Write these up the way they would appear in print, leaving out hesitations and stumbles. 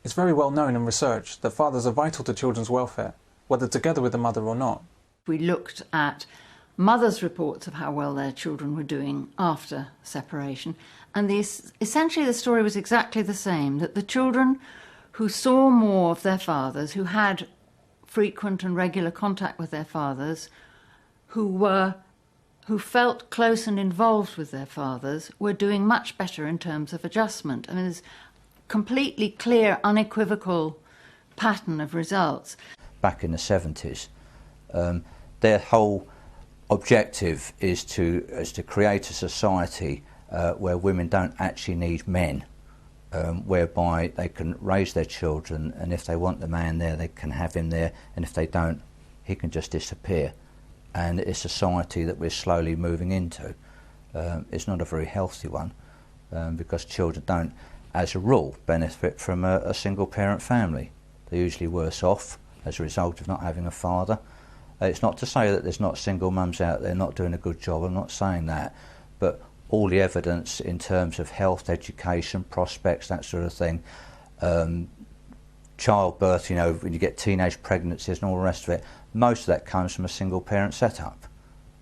It's very well known in research that fathers are vital to children's welfare, whether together with the mother or not. We looked at mothers' reports of how well their children were doing after separation, and essentially the story was exactly the same, that the children who saw more of their fathers, who had frequent and regular contact with their fathers, who felt close and involved with their fathers, were doing much better in terms of adjustment. I mean, there's completely clear, unequivocal pattern of results. Back in the 70s, their whole objective is to create a society where women don't actually need men, whereby they can raise their children, and if they want the man there, they can have him there, and if they don't, he can just disappear. And it's a society that we're slowly moving into. It's not a very healthy one, because children don't, as a rule, benefit from a single-parent family. They're usually worse off as a result of not having a father. It's not to say that there's not single mums out there not doing a good job, I'm not saying that, but all the evidence in terms of health, education, prospects, that sort of thing, childbirth, you know, when you get teenage pregnancies and all the rest of it, most of that comes from a single-parent setup.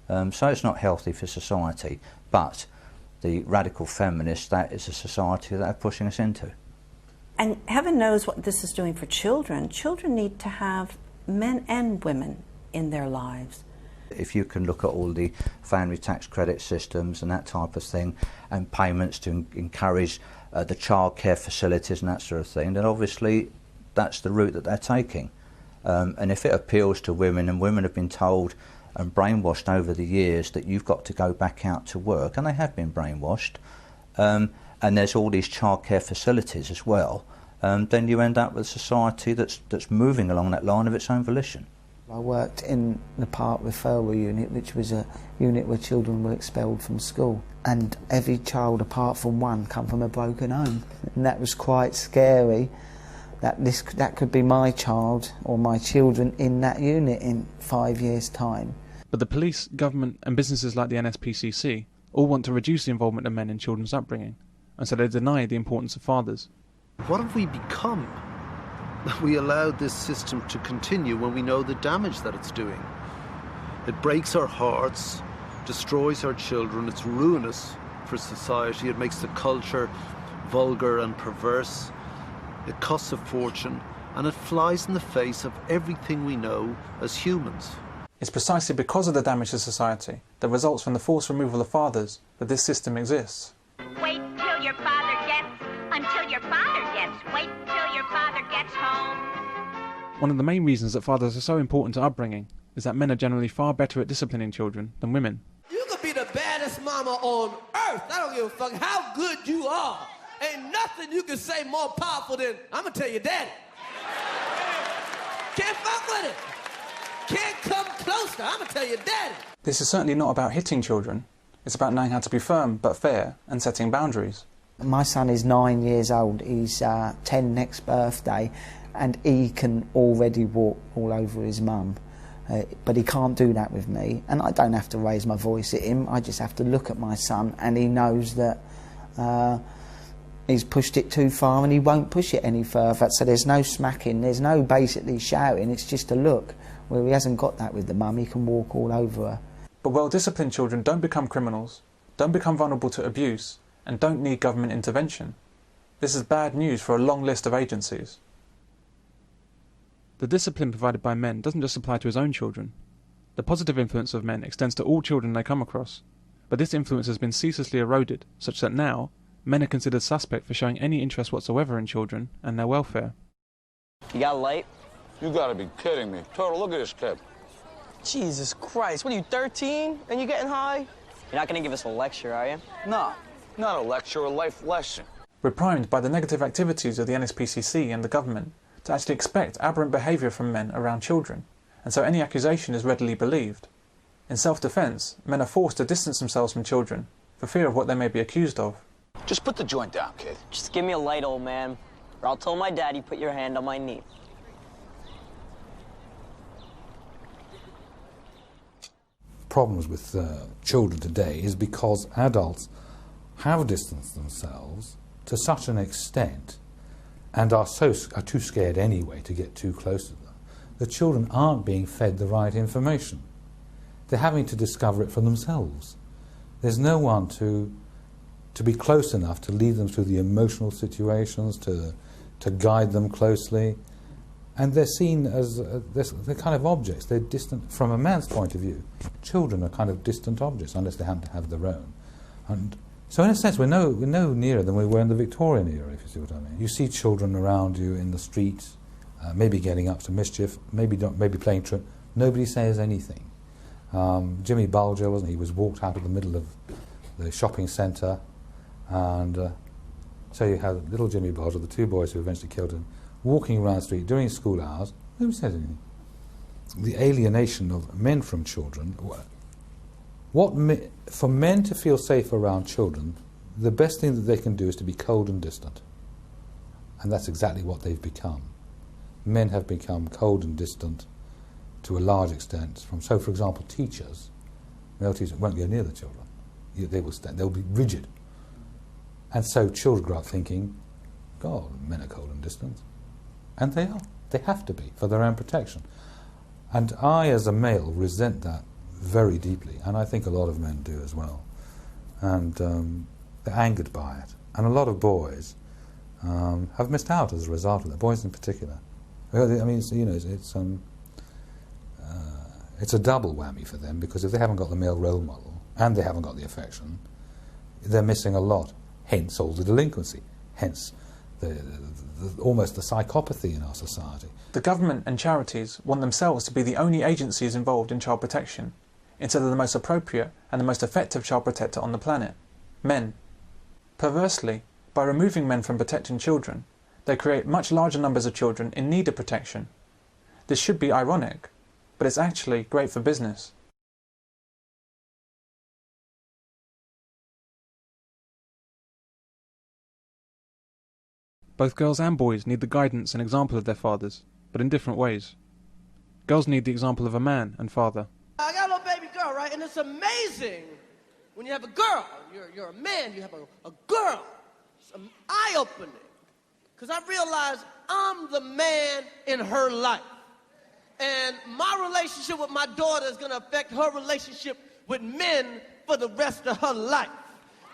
So it's not healthy for society, but the radical feminists, that is a society that are pushing us into. And heaven knows what this is doing for children. Children need to have men and women in their lives. If you can look at all the family tax credit systems and that type of thing, and payments to encourage the childcare facilities and that sort of thing, then obviously that's the route that they're taking. And if it appeals to women, and women have been told and brainwashed over the years that you've got to go back out to work, and they have been brainwashed, and there's all these childcare facilities as well, then you end up with a society that's moving along that line of its own volition. I worked in the Park Referral Unit, which was a unit where children were expelled from school, and every child apart from one come from a broken home, and that was quite scary. That could be my child or my children in that unit in 5 years' time. But the police, government and businesses like the NSPCC all want to reduce the involvement of men in children's upbringing, and so they deny the importance of fathers. What have we become that we allowed this system to continue when we know the damage that it's doing? It breaks our hearts, destroys our children, it's ruinous for society, it makes the culture vulgar and perverse. It costs a fortune, and it flies in the face of everything we know as humans. It's precisely because of the damage to society that results from the forced removal of fathers that this system exists. Wait till your father gets, until your father gets, wait till your father gets home. One of the main reasons that fathers are so important to upbringing is that men are generally far better at disciplining children than women. You could be the baddest mama on earth. I don't give a fuck how good you are. Ain't nothing you can say more powerful than, I'm gonna tell your daddy. Can't fuck with it. Can't come closer, I'm gonna tell your daddy. This is certainly not about hitting children. It's about knowing how to be firm but fair and setting boundaries. My son is 9 years old, he's 10 next birthday, and he can already walk all over his mum. But he can't do that with me, and I don't have to raise my voice at him, I just have to look at my son and he knows that he's pushed it too far and he won't push it any further. So there's no smacking, there's no basically shouting, it's just a look. Where he hasn't got that with the mum, he can walk all over her. But well-disciplined children don't become criminals, don't become vulnerable to abuse, and don't need government intervention. This is bad news for a long list of agencies. The discipline provided by men doesn't just apply to his own children. The positive influence of men extends to all children they come across, but this influence has been ceaselessly eroded, such that now, men are considered suspect for showing any interest whatsoever in children and their welfare. You got a light? You gotta be kidding me. Total, look at this kid. Jesus Christ, what are you, 13? And you getting high? You're not gonna give us a lecture, are you? No, not a lecture, a life lesson. We're primed by the negative activities of the NSPCC and the government to actually expect aberrant behaviour from men around children, and so any accusation is readily believed. In self-defence, men are forced to distance themselves from children for fear of what they may be accused of. Just put the joint down, kid. Just give me a light, old man, or I'll tell my daddy put your hand on my knee. Problems with children today is because adults have distanced themselves to such an extent and are too scared anyway to get too close to them, the children aren't being fed the right information. They're having to discover it for themselves. There's no one to be close enough to lead them through the emotional situations, to guide them closely. And they're seen as they're kind of objects. They're distant from a man's point of view. Children are kind of distant objects unless they happen to have their own. And so in a sense we're no nearer than we were in the Victorian era, if you see what I mean. You see children around you in the streets, maybe getting up to mischief, maybe playing truant. Nobody says anything. Jimmy Bulger, wasn't he? He was walked out of the middle of the shopping centre, and so you had little Jimmy Bulger, the two boys who eventually killed him, walking around the street during school hours. Nobody says anything. The alienation of men from children. For men to feel safe around children, the best thing that they can do is to be cold and distant. And that's exactly what they've become. Men have become cold and distant to a large extent. So, for example, teachers, male teachers, won't go near the children. They'll be rigid. And so children grow up thinking, God, men are cold and distant. And they are. They have to be, for their own protection. And I, as a male, resent that very deeply, and I think a lot of men do as well. And they're angered by it. And a lot of boys have missed out as a result of that, boys in particular. I mean, it's a double whammy for them, because if they haven't got the male role model, and they haven't got the affection, they're missing a lot. Hence all the delinquency. Hence almost the psychopathy in our society. The government and charities want themselves to be the only agencies involved in child protection, instead of the most appropriate and the most effective child protector on the planet, men. Perversely, by removing men from protecting children, they create much larger numbers of children in need of protection. This should be ironic, but it's actually great for business. Both girls and boys need the guidance and example of their fathers, but in different ways. Girls need the example of a man and father. I got a little baby girl, right? And it's amazing when you have a girl. You're a man, you have a girl. It's eye-opening. Because I realized I'm the man in her life. And my relationship with my daughter is going to affect her relationship with men for the rest of her life.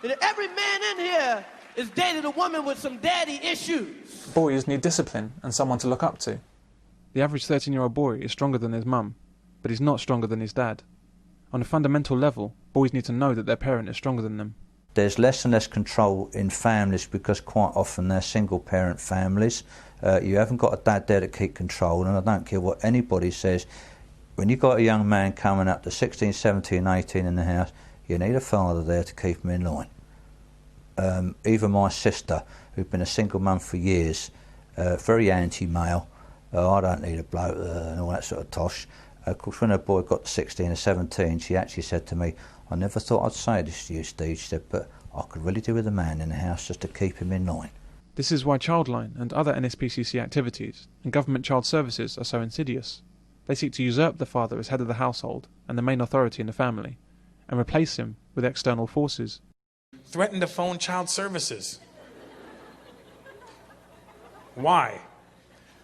And every man in here is dating a woman with some daddy issues. Boys need discipline and someone to look up to. The average 13-year-old boy is stronger than his mum, but he's not stronger than his dad. On a fundamental level, boys need to know that their parent is stronger than them. There's less and less control in families because quite often they're single-parent families. You haven't got a dad there to keep control, and I don't care what anybody says. When you've got a young man coming up to 16, 17, 18 in the house, you need a father there to keep him in line. Even my sister, who's been a single mum for years, very anti-male, I don't need a bloke and all that sort of tosh. Of course, when her boy got to 16 or 17, she actually said to me, I never thought I'd say this to you, Steve, she said, but I could really do with a man in the house just to keep him in line. This is why Childline and other NSPCC activities and government child services are so insidious. They seek to usurp the father as head of the household and the main authority in the family, and replace him with external forces. Threaten to phone child services. Why?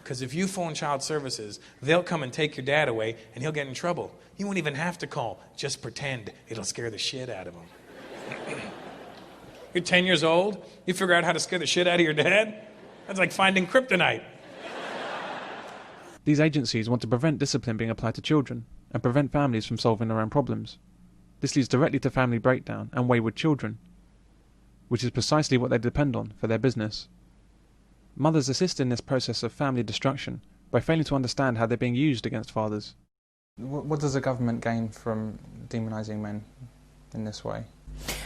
Because if you phone child services, they'll come and take your dad away and he'll get in trouble. You won't even have to call. Just pretend. It'll scare the shit out of him. You're 10 years old, you figure out how to scare the shit out of your dad? That's like finding kryptonite. These agencies want to prevent discipline being applied to children and prevent families from solving their own problems. This leads directly to family breakdown and wayward children, which is precisely what they depend on for their business. Mothers assist in this process of family destruction by failing to understand how they're being used against fathers. What does the government gain from demonising men in this way?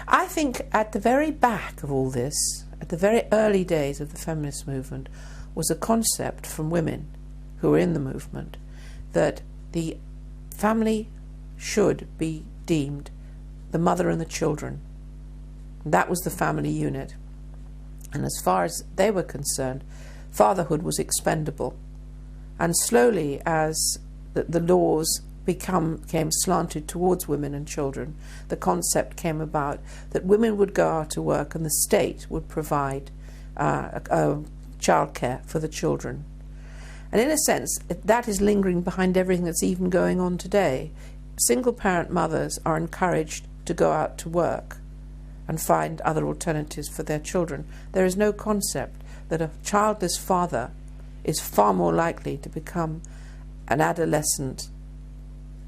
I think at the very back of all this, at the very early days of the feminist movement, was a concept from women who were in the movement that the family should be deemed the mother and the children. That was the family unit. And as far as they were concerned, fatherhood was expendable. And slowly, as the laws became slanted towards women and children, the concept came about that women would go out to work and the state would provide childcare for the children. And in a sense, that is lingering behind everything that's even going on today. Single-parent mothers are encouraged to go out to work and find other alternatives for their children. There is no concept that a childless father is far more likely to become an adolescent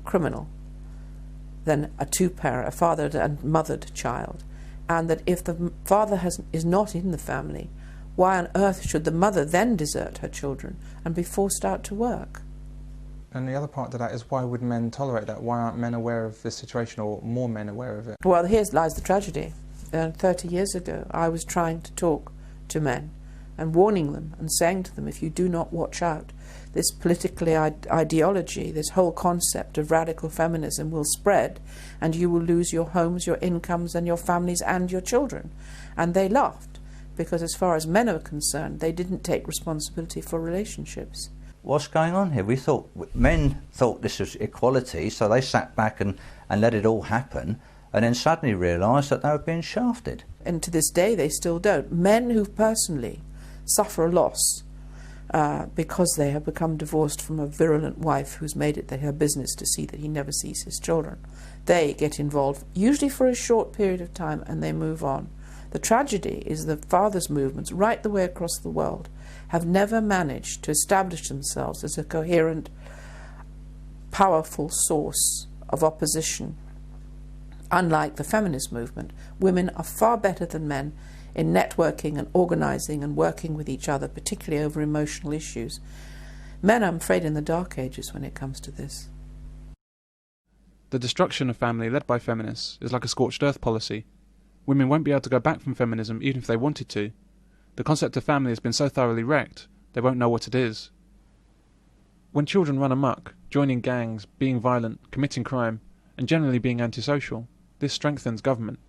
criminal than a fathered and mothered child. And that if the father is not in the family, why on earth should the mother then desert her children and be forced out to work? And the other part to that is, why would men tolerate that? Why aren't men aware of this situation, or more men aware of it? Well, here lies the tragedy. 30 years ago, I was trying to talk to men and warning them and saying to them, if you do not watch out, this political ideology, this whole concept of radical feminism will spread, and you will lose your homes, your incomes, and your families and your children. And they laughed, because as far as men are concerned, they didn't take responsibility for relationships. What's going on here? Men thought this was equality, so they sat back and let it all happen, and then suddenly realised that they were being shafted. And to this day they still don't. Men who personally suffer a loss because they have become divorced from a virulent wife who's made it their business to see that he never sees his children, they get involved, usually for a short period of time, and they move on. The tragedy is the fathers' movements right the way across the world have never managed to establish themselves as a coherent, powerful source of opposition. Unlike the feminist movement, women are far better than men in networking and organising and working with each other, particularly over emotional issues. Men, I'm afraid, in the dark ages when it comes to this. The destruction of family led by feminists is like a scorched earth policy. Women won't be able to go back from feminism even if they wanted to. The concept of family has been so thoroughly wrecked, they won't know what it is. When children run amok, joining gangs, being violent, committing crime, and generally being antisocial, this strengthens government.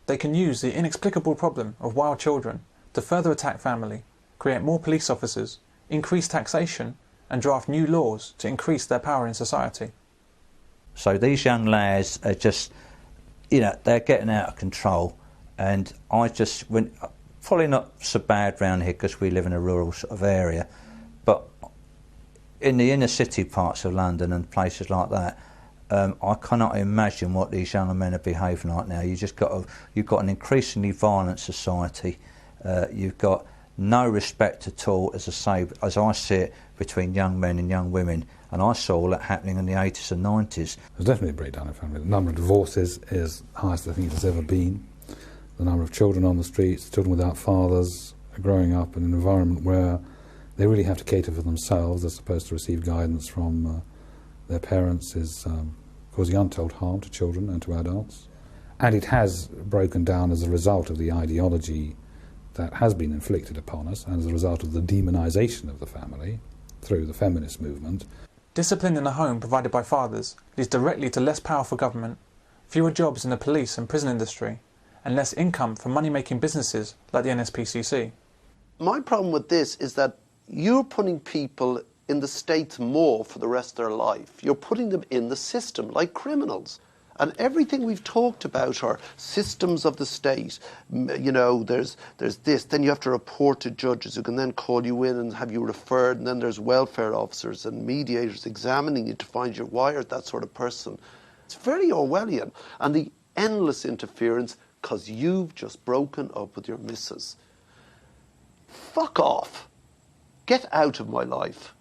They can use the inexplicable problem of wild children to further attack family, create more police officers, increase taxation, and draft new laws to increase their power in society. So these young lads are just, they're getting out of control, and probably not so bad round here because we live in a rural sort of area, but in the inner city parts of London and places like that, I cannot imagine what these young men are behaving like now. You've got an increasingly violent society. You've got no respect at all, as I see it, between young men and young women. And I saw all that happening in the 80s and 90s. There's definitely a breakdown in family. The number of divorces is the highest I think it has ever been. The number of children on the streets, children without fathers, are growing up in an environment where they really have to cater for themselves as opposed to receive guidance from their parents, is causing untold harm to children and to adults. And it has broken down as a result of the ideology that has been inflicted upon us, and as a result of the demonisation of the family through the feminist movement. Discipline in the home provided by fathers leads directly to less power for government, fewer jobs in the police and prison industry, and less income from money-making businesses like the NSPCC. My problem with this is that you're putting people in the state more for the rest of their life. You're putting them in the system like criminals. And everything we've talked about are systems of the state. There's this, then you have to report to judges who can then call you in and have you referred, and then there's welfare officers and mediators examining you to find your wire, that sort of person. It's very Orwellian. And the endless interference because you've just broken up with your missus. Fuck off. Get out of my life.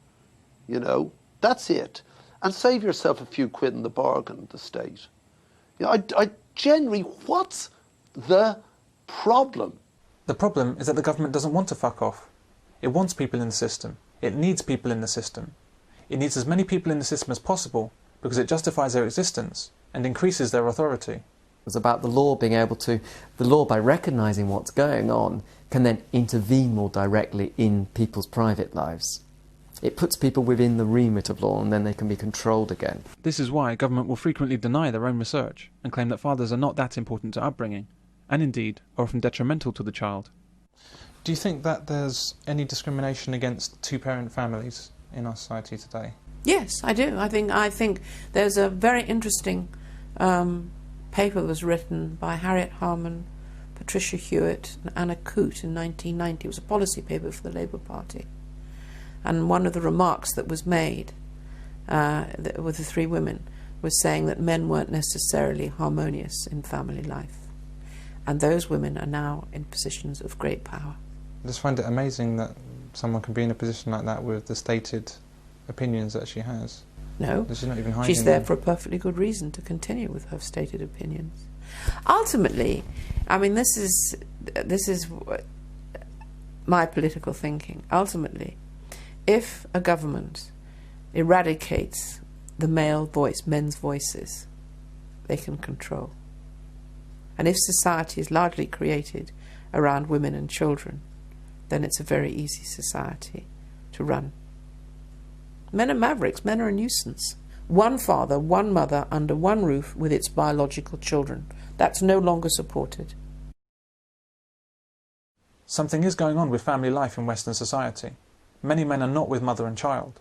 That's it. And save yourself a few quid in the bargain, the state. I generally, what's the problem? The problem is that the government doesn't want to fuck off. It wants people in the system. It needs people in the system. It needs as many people in the system as possible because it justifies their existence and increases their authority. It's about the law being able to, the law by recognising what's going on can then intervene more directly in people's private lives. It puts people within the remit of law and then they can be controlled again. This is why government will frequently deny their own research and claim that fathers are not that important to upbringing, and indeed are often detrimental to the child. Do you think that there's any discrimination against two-parent families in our society today? Yes, I do. I think there's a very interesting paper that was written by Harriet Harman Patricia Hewitt and Anna Coote in 1990. It was a policy paper for the Labour Party. And one of the remarks that was made with the three women was saying that men weren't necessarily harmonious in family life. And those women are now in positions of great power. I just find it amazing that someone can be in a position like that with the stated opinions that she has. No, she's not even hiding she's there them. for a perfectly good reason to continue with her stated opinions. Ultimately, I mean, this is my political thinking. Ultimately, if a government eradicates the male voice, men's voices, they can control. And if society is largely created around women and children, then it's a very easy society to run. Men are mavericks, men are a nuisance. One father, one mother, under one roof with its biological children. That's no longer supported. Something is going on with family life in Western society. Many men are not with mother and child.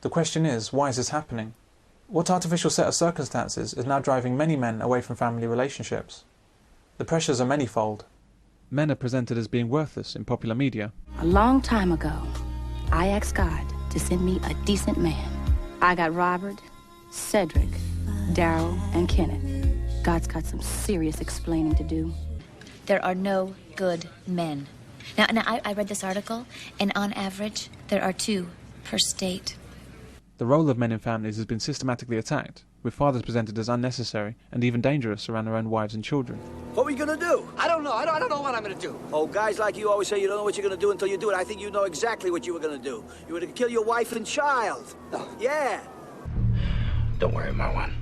The question is, why is this happening? What artificial set of circumstances is now driving many men away from family relationships? The pressures are manifold. Men are presented as being worthless in popular media. A long time ago, I asked God to send me a decent man. I got Robert, Cedric, Daryl, and Kenneth. God's got some serious explaining to do. There are no good men. Now I read this article, and on average, there are 2 per state. The role of men in families has been systematically attacked, with fathers presented as unnecessary and even dangerous around their own wives and children. What are we gonna do? I don't know. I don't know what I'm gonna do. Oh, guys like you always say you don't know what you're gonna do until you do it. I think you know exactly what you were gonna do. You were gonna kill your wife and child. Yeah. Don't worry, Marwan.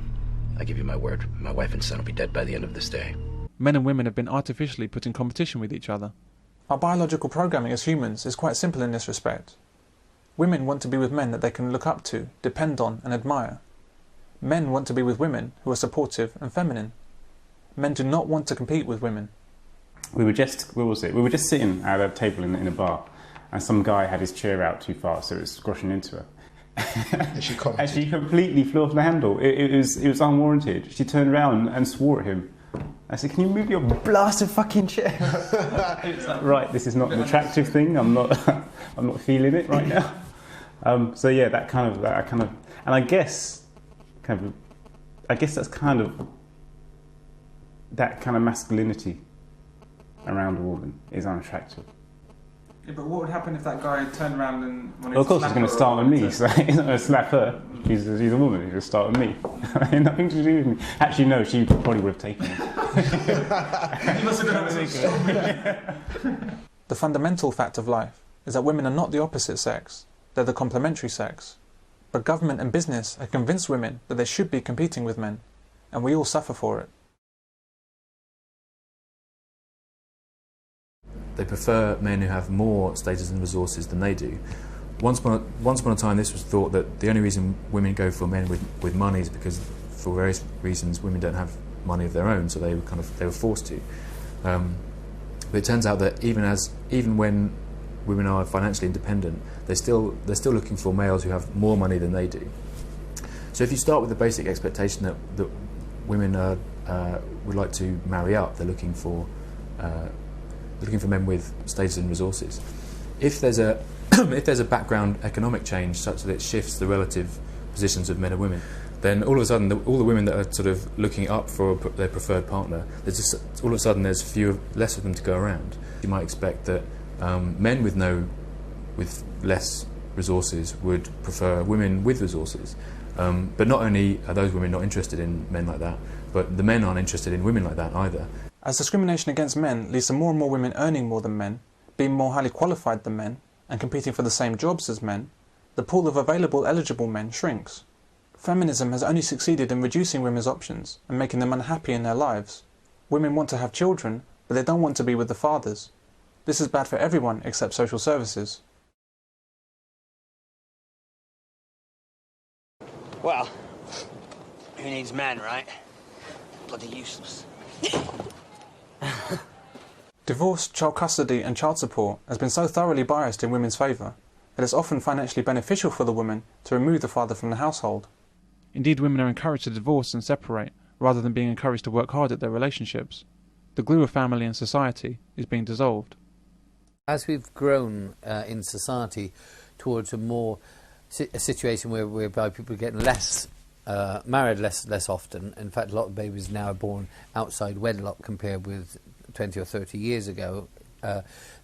I give you my word. My wife and son will be dead by the end of this day. Men and women have been artificially put in competition with each other. Our biological programming as humans is quite simple in this respect. Women want to be with men that they can look up to, depend on and admire. Men want to be with women who are supportive and feminine. Men do not want to compete with women. We were just sitting at a table in a bar, and some guy had his chair out too far, so it was squashing into her. And she completely flew off the handle. It was unwarranted. She turned around and swore at him. I said, "Can you move your blasted fucking chair?" It's like, right, this is not an attractive thing. I'm not feeling it right now. So yeah, that kind of, and I guess that's kind of that kind of masculinity around a woman is unattractive. Yeah, but what would happen if that guy turned around and wanted Well, of course, to he's going to start on me. So he's not going to slap her. She's a woman. He's going to start on me. Nothing to do with me. Actually, no. She probably would have taken it. You must have done. The fundamental fact of life is that women are not the opposite sex. They're the complementary sex. But government and business have convinced women that they should be competing with men, and we all suffer for it. They prefer men who have more status and resources than they do. Once upon a time, this was thought that the only reason women go for men with money is because, for various reasons, women don't have money of their own, so they were forced to. But it turns out that even when women are financially independent, they're still looking for males who have more money than they do. So if you start with the basic expectation that women would like to marry up, they're looking for men with status and resources. If there's a background economic change such that it shifts the relative positions of men and women, then all of a sudden all the women that are sort of looking up for their preferred partner, all of a sudden there's less of them to go around. You might expect that men with less resources would prefer women with resources. But not only are those women not interested in men like that, but the men aren't interested in women like that either. As discrimination against men leads to more and more women earning more than men, being more highly qualified than men, and competing for the same jobs as men, the pool of available eligible men shrinks. Feminism has only succeeded in reducing women's options and making them unhappy in their lives. Women want to have children, but they don't want to be with the fathers. This is bad for everyone except social services. Well, who needs men, right? Bloody useless. Divorce, child custody and child support has been so thoroughly biased in women's favour that it's often financially beneficial for the woman to remove the father from the household. Indeed, women are encouraged to divorce and separate rather than being encouraged to work hard at their relationships. The glue of family and society is being dissolved. As we've grown in society towards a situation whereby people are getting married less often. In fact, a lot of babies now are born outside wedlock compared with 20 or 30 years ago.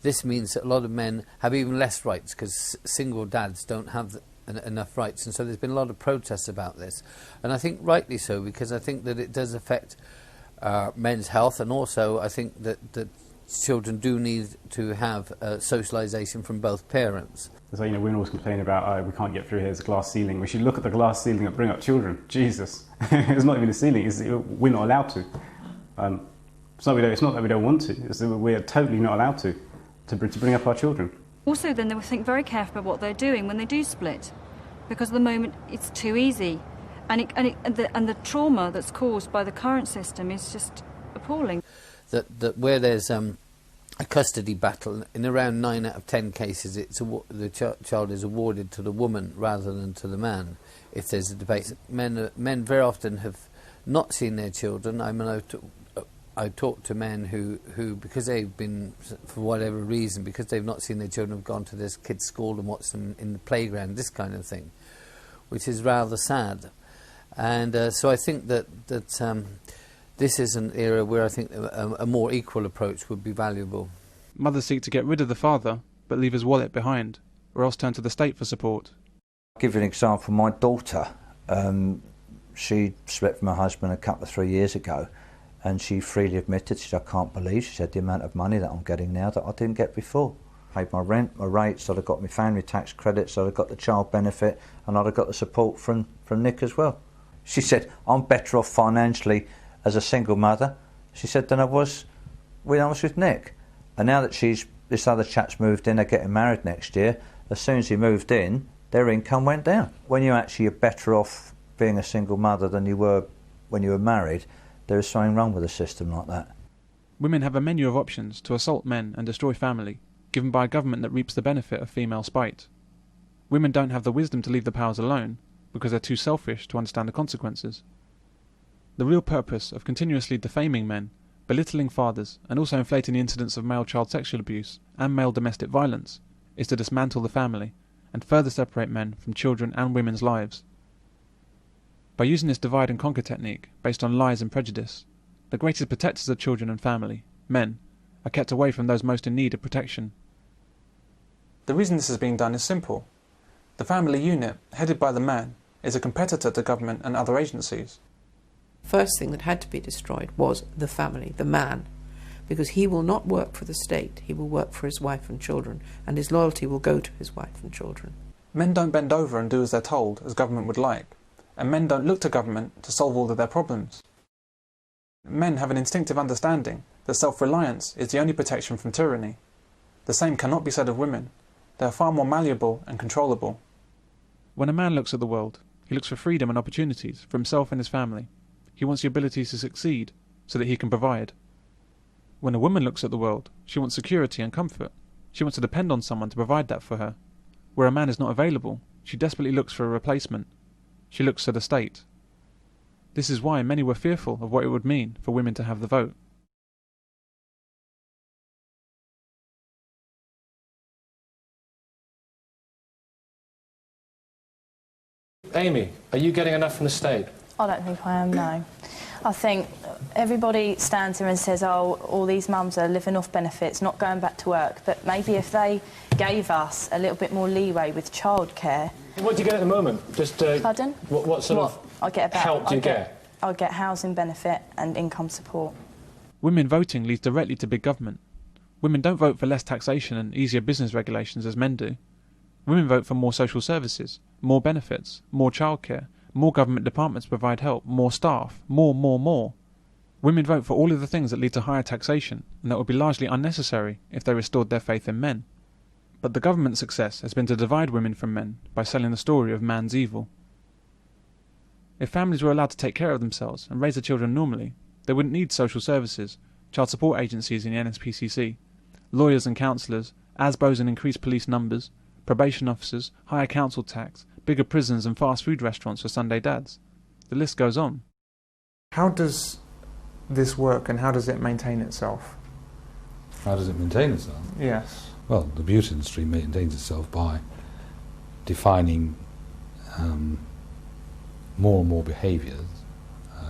This means that a lot of men have even less rights because single dads don't have enough rights, and so there's been a lot of protests about this, and I think rightly so, because I think that it does affect men's health, and also I think that children do need to have socialisation from both parents. So, women always complain about, we can't get through here, there's a glass ceiling. We should look at the glass ceiling and bring up children. Jesus. It's not even a ceiling, we're not allowed to. It's not that we don't want to, it's that we're totally not allowed to bring up our children. Also, then, they will think very carefully about what they're doing when they do split, because at the moment it's too easy. And the trauma that's caused by the current system is just appalling. That where there's a custody battle, in around 9 out of 10 cases, the child is awarded to the woman rather than to the man. If there's a debate, men very often have not seen their children. I mean, I talk to men who, because they've been, for whatever reason, because they've not seen their children, have gone to this kids' school and watched them in the playground, this kind of thing, which is rather sad. And so I think that this is an era where I think a more equal approach would be valuable. Mothers seek to get rid of the father, but leave his wallet behind, or else turn to the state for support. I'll give you an example. My daughter, she split from her husband a couple of 3 years ago, and she freely admitted, she said, I can't believe, she said, the amount of money that I'm getting now that I didn't get before. Paid my rent, my rates, I'd have got my family tax credits, I'd have got the child benefit, and I'd have got the support from Nick as well. She said, I'm better off financially as a single mother, she said, than I was when I was with Nick. And now that this other chap's moved in, they're getting married next year, as soon as he moved in, their income went down. When you actually are better off being a single mother than you were when you were married, there is something wrong with a system like that. Women have a menu of options to assault men and destroy family, given by a government that reaps the benefit of female spite. Women don't have the wisdom to leave the powers alone, because they're too selfish to understand the consequences. The real purpose of continuously defaming men, belittling fathers, and also inflating the incidence of male child sexual abuse and male domestic violence is to dismantle the family and further separate men from children and women's lives. By using this divide and conquer technique based on lies and prejudice, the greatest protectors of children and family, men, are kept away from those most in need of protection. The reason this is being done is simple. The family unit, headed by the man, is a competitor to government and other agencies. First thing that had to be destroyed was the family, the man, because he will not work for the state, he will work for his wife and children, and his loyalty will go to his wife and children. Men don't bend over and do as they're told, as government would like, and men don't look to government to solve all of their problems. Men have an instinctive understanding that self-reliance is the only protection from tyranny. The same cannot be said of women. They are far more malleable and controllable. When a man looks at the world, he looks for freedom and opportunities for himself and his family. He wants the ability to succeed so that he can provide. When a woman looks at the world, she wants security and comfort. She wants to depend on someone to provide that for her. Where a man is not available, she desperately looks for a replacement. She looks to the state. This is why many were fearful of what it would mean for women to have the vote. Amy, are you getting enough from the state? I don't think I am, no. I think everybody stands here and says, oh, all these mums are living off benefits, not going back to work, but maybe if they gave us a little bit more leeway with childcare. What do you get at the moment? Just Pardon? What sort of help do you get? I get housing benefit and income support. Women voting leads directly to big government. Women don't vote for less taxation and easier business regulations as men do. Women vote for more social services, more benefits, more childcare, more government departments provide help, more staff, more. Women vote for all of the things that lead to higher taxation, and that would be largely unnecessary if they restored their faith in men. But the government's success has been to divide women from men by selling the story of man's evil. If families were allowed to take care of themselves and raise their children normally, they wouldn't need social services, child support agencies in the NSPCC, lawyers and counsellors, ASBOs and increased police numbers, probation officers, higher council tax, bigger prisons and fast food restaurants for Sunday dads. The list goes on. How does this work and how does it maintain itself? How does it maintain itself? Yes. Well, the beauty industry maintains itself by defining more and more behaviours,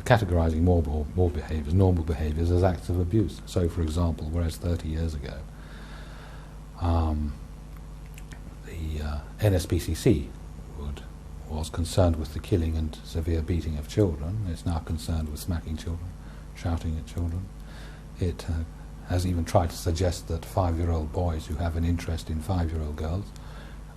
categorising more and more behaviours, normal behaviours, as acts of abuse. So, for example, whereas 30 years ago, the NSPCC was concerned with the killing and severe beating of children. It's now concerned with smacking children, shouting at children. It has even tried to suggest that 5-year-old boys who have an interest in 5-year-old girls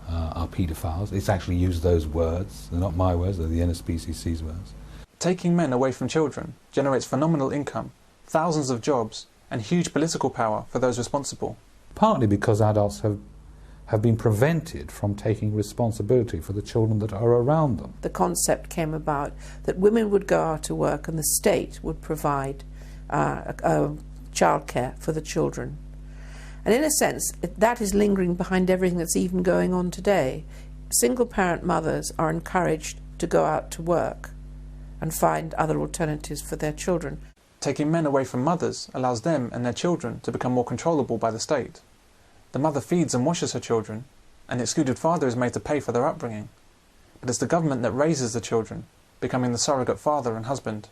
are paedophiles. It's actually used those words. They're not my words, they're the NSPCC's words. Taking men away from children generates phenomenal income, thousands of jobs, and huge political power for those responsible. Partly because adults have been prevented from taking responsibility for the children that are around them. The concept came about that women would go out to work and the state would provide childcare for the children. And in a sense, that is lingering behind everything that's even going on today. Single-parent mothers are encouraged to go out to work and find other alternatives for their children. Taking men away from mothers allows them and their children to become more controllable by the state. The mother feeds and washes her children, and the excluded father is made to pay for their upbringing. But it's the government that raises the children, becoming the surrogate father and husband.